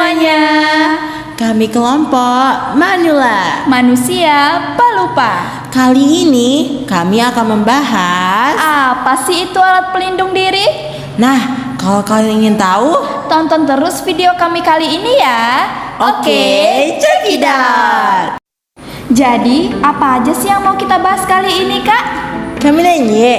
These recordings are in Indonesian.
semuanya. Kami kelompok Manula, Manusia pelupa. kali ini kami akan membahas. Apa sih itu alat pelindung diri? Nah, kalau kalian ingin tahu, Tonton terus video kami kali ini ya. oke, check it out. Jadi, apa aja sih yang mau kita bahas kali ini, Kak? Kami nanya.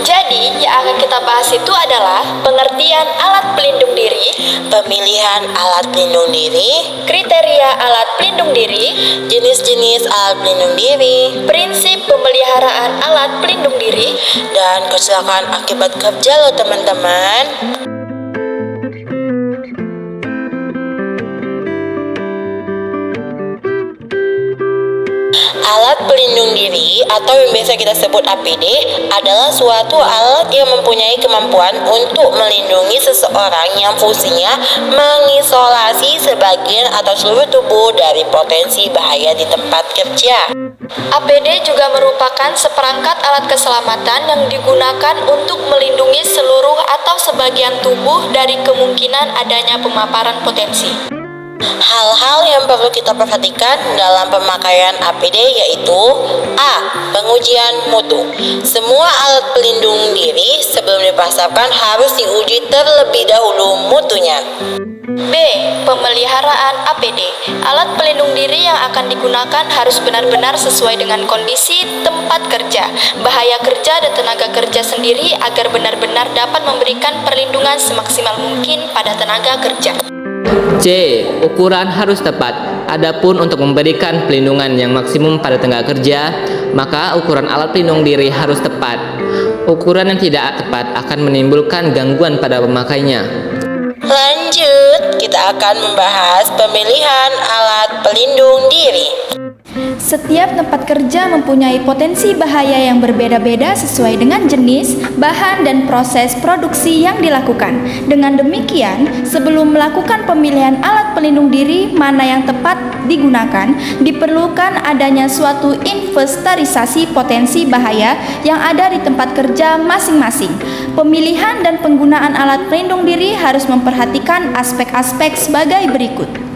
Jadi, yang akan kita bahas itu adalah pengertian alat pelindung diri, Pemilihan alat pelindung diri, kriteria alat pelindung diri, jenis-jenis alat pelindung diri, prinsip pemeliharaan alat pelindung diri, dan kecelakaan akibat kerja loh teman-teman. Alat pelindung diri atau yang biasa kita sebut APD adalah suatu alat yang mempunyai kemampuan untuk melindungi seseorang yang fungsinya mengisolasi sebagian atau seluruh tubuh dari potensi bahaya di tempat kerja. APD juga merupakan seperangkat alat keselamatan yang digunakan untuk melindungi seluruh atau sebagian tubuh dari kemungkinan adanya pemaparan potensi. Hal-hal yang perlu kita perhatikan dalam pemakaian APD yaitu A. Pengujian mutu. Semua alat pelindung diri sebelum dipasarkan harus diuji terlebih dahulu mutunya. B. Pemeliharaan APD. Alat pelindung diri yang akan digunakan harus benar-benar sesuai dengan kondisi tempat kerja, bahaya kerja dan tenaga kerja sendiri agar benar-benar dapat memberikan perlindungan semaksimal mungkin pada tenaga kerja. C. Ukuran harus tepat. Adapun untuk memberikan pelindungan yang maksimum pada tenaga kerja, maka ukuran alat pelindung diri harus tepat. Ukuran yang tidak tepat akan menimbulkan gangguan pada pemakainya. Lanjut, kita akan membahas pemilihan alat pelindung diri. Setiap tempat kerja mempunyai potensi bahaya yang berbeda-beda sesuai dengan jenis, bahan, dan proses produksi yang dilakukan. Dengan demikian, sebelum melakukan pemilihan alat pelindung diri mana yang tepat digunakan, diperlukan adanya suatu inventarisasi potensi bahaya yang ada di tempat kerja masing-masing. Pemilihan dan penggunaan alat pelindung diri harus memperhatikan aspek-aspek sebagai berikut.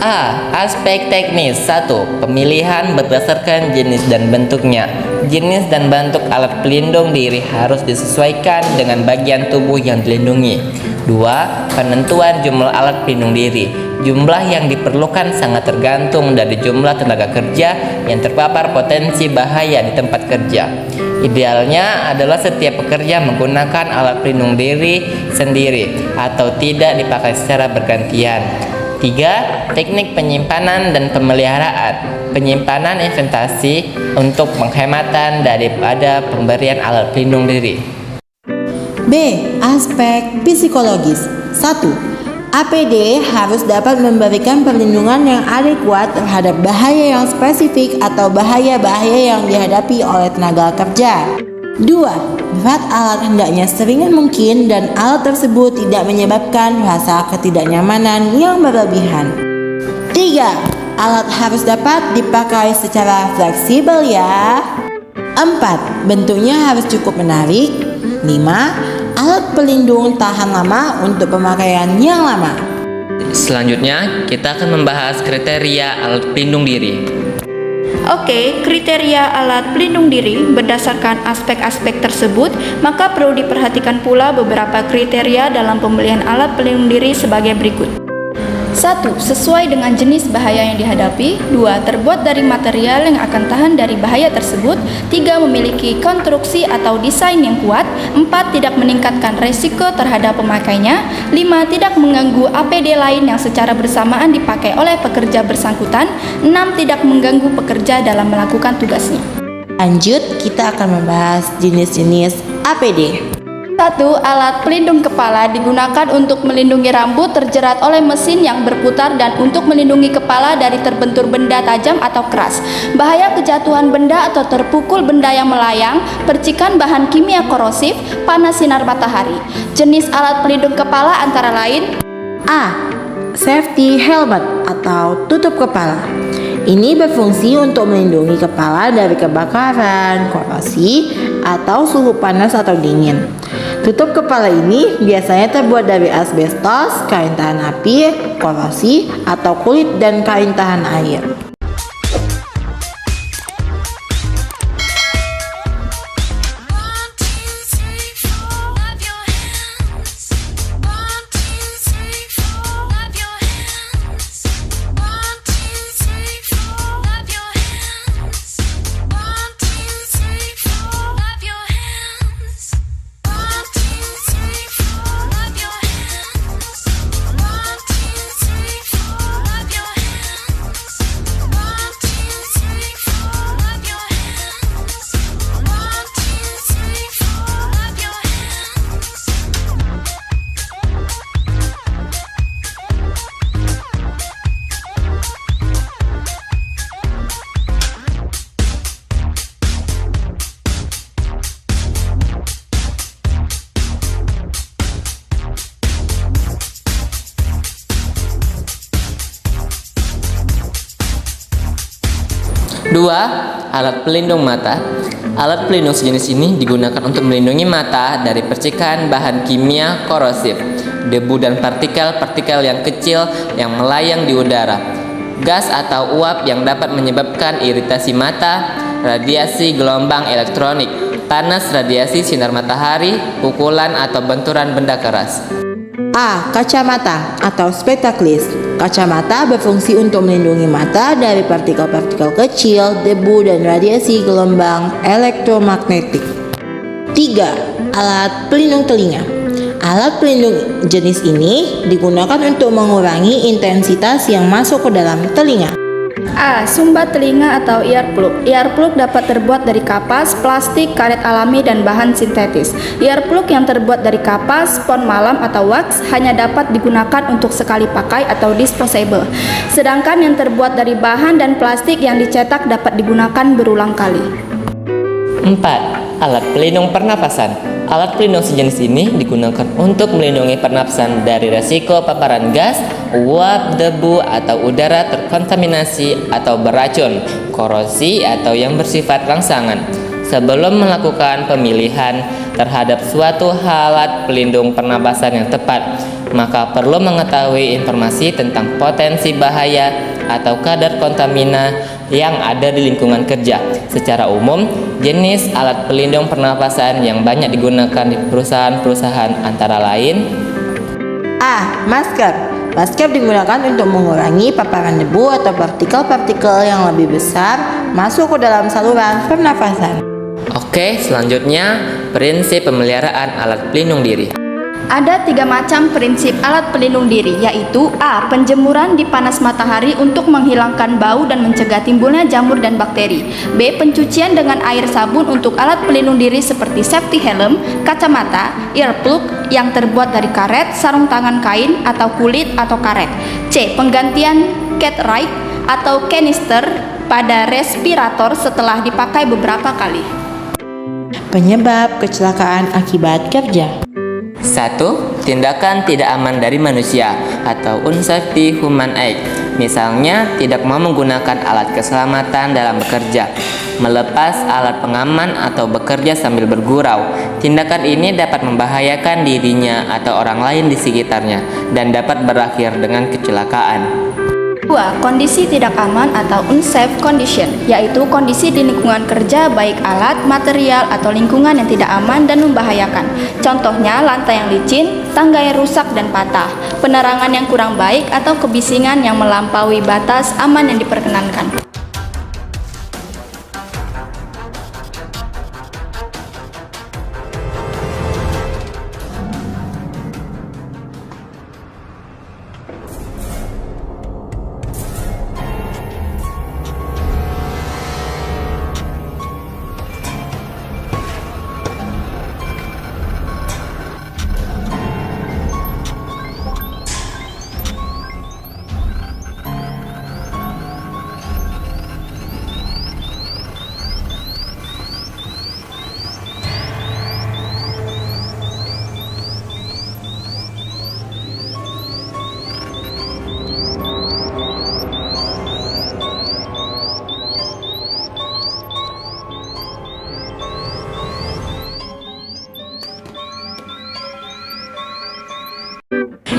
A. Aspek teknis. 1. Pemilihan berdasarkan jenis dan bentuknya. Jenis dan bentuk alat pelindung diri harus disesuaikan dengan bagian tubuh yang dilindungi. 2. Penentuan jumlah alat pelindung diri. Jumlah yang diperlukan sangat tergantung dari jumlah tenaga kerja yang terpapar potensi bahaya di tempat kerja. Idealnya adalah setiap pekerja menggunakan alat pelindung diri sendiri atau tidak dipakai secara bergantian. 3. Teknik penyimpanan dan pemeliharaan. Penyimpanan investasi untuk penghematan daripada pemberian alat pelindung diri. B. Aspek psikologis. 1. APD harus dapat memberikan perlindungan yang adekuat terhadap bahaya yang spesifik atau bahaya-bahaya yang dihadapi oleh tenaga kerja. 2. Berat alat hendaknya seringan mungkin dan alat tersebut tidak menyebabkan rasa ketidaknyamanan yang berlebihan. 3. Alat harus dapat dipakai secara fleksibel ya. 4. Bentuknya harus cukup menarik. 5. Alat pelindung tahan lama untuk pemakaian yang lama. Selanjutnya, kita akan membahas kriteria alat pelindung diri. Oke, kriteria alat pelindung diri berdasarkan aspek-aspek tersebut, maka perlu diperhatikan pula beberapa kriteria dalam pembelian alat pelindung diri sebagai berikut. 1. Sesuai dengan jenis bahaya yang dihadapi. 2. Terbuat dari material yang akan tahan dari bahaya tersebut. 3. Memiliki konstruksi atau desain yang kuat. 4. Tidak meningkatkan resiko terhadap pemakainya. 5. Tidak mengganggu APD lain yang secara bersamaan dipakai oleh pekerja bersangkutan. 6. Tidak mengganggu pekerja dalam melakukan tugasnya. Lanjut, kita akan membahas jenis-jenis APD. 1. Alat pelindung kepala digunakan untuk melindungi rambut terjerat oleh mesin yang berputar dan untuk melindungi kepala dari terbentur benda tajam atau keras, bahaya kejatuhan benda atau terpukul benda yang melayang, percikan bahan kimia korosif, panas sinar matahari. Jenis alat pelindung kepala antara lain: A. Safety helmet atau tutup kepala. Ini berfungsi untuk melindungi kepala dari kebakaran, korosi, atau suhu panas atau dingin. Tutup kepala ini biasanya terbuat dari asbestos, kain tahan api, korosi, atau kulit dan kain tahan air. Dua, alat pelindung mata. Alat pelindung sejenis ini digunakan untuk melindungi mata dari percikan bahan kimia korosif, debu dan partikel-partikel yang kecil yang melayang di udara, gas atau uap yang dapat menyebabkan iritasi mata, radiasi gelombang elektronik, panas radiasi sinar matahari, pukulan atau benturan benda keras. A. Kacamata atau spectacles. Kacamata berfungsi untuk melindungi mata dari partikel-partikel kecil, debu, dan radiasi gelombang elektromagnetik. 3. Alat pelindung telinga. Alat pelindung jenis ini digunakan untuk mengurangi intensitas yang masuk ke dalam telinga. A. Sumbat telinga atau earplug. Earplug dapat terbuat dari kapas, plastik, karet alami, dan bahan sintetis. Earplug yang terbuat dari kapas, spons malam atau wax hanya dapat digunakan untuk sekali pakai atau disposable. Sedangkan yang terbuat dari bahan dan plastik yang dicetak dapat digunakan berulang kali. 4. Alat pelindung pernapasan. Alat pelindung sejenis ini digunakan untuk melindungi pernapasan dari resiko paparan gas, uap, debu, atau udara terkontaminasi atau beracun, korosi, atau yang bersifat rangsangan. Sebelum melakukan pemilihan terhadap suatu alat pelindung pernapasan yang tepat, maka perlu mengetahui informasi tentang potensi bahaya atau kadar kontamina yang ada di lingkungan kerja. Secara umum, jenis alat pelindung pernapasan yang banyak digunakan di perusahaan-perusahaan antara lain: A. Masker. Masker digunakan untuk mengurangi paparan debu atau partikel-partikel yang lebih besar masuk ke dalam saluran pernafasan. Oke, selanjutnya prinsip pemeliharaan alat pelindung diri. Ada 3 macam prinsip alat pelindung diri, yaitu A. Penjemuran di panas matahari untuk menghilangkan bau dan mencegah timbulnya jamur dan bakteri. B. Pencucian dengan air sabun untuk alat pelindung diri seperti safety helm, kacamata, earplug yang terbuat dari karet, sarung tangan kain atau kulit atau karet. C. Penggantian cartridge atau kanister pada respirator setelah dipakai beberapa kali. Penyebab kecelakaan akibat kerja. 1. Tindakan tidak aman dari manusia atau unsafety human act. Misalnya, tidak mau menggunakan alat keselamatan dalam bekerja, melepas alat pengaman atau bekerja sambil bergurau. Tindakan ini dapat membahayakan dirinya atau orang lain di sekitarnya dan dapat berakhir dengan kecelakaan. 2. Kondisi tidak aman atau unsafe condition, yaitu kondisi di lingkungan kerja baik alat, material, atau lingkungan yang tidak aman dan membahayakan. Contohnya lantai yang licin, tangga yang rusak dan patah, penerangan yang kurang baik, atau kebisingan yang melampaui batas aman yang diperkenankan.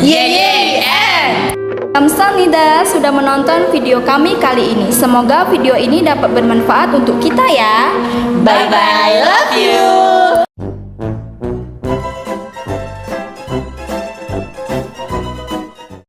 Yeay, Kamsahamnida sudah menonton video kami kali ini. Semoga video ini dapat bermanfaat untuk kita ya. Bye-bye.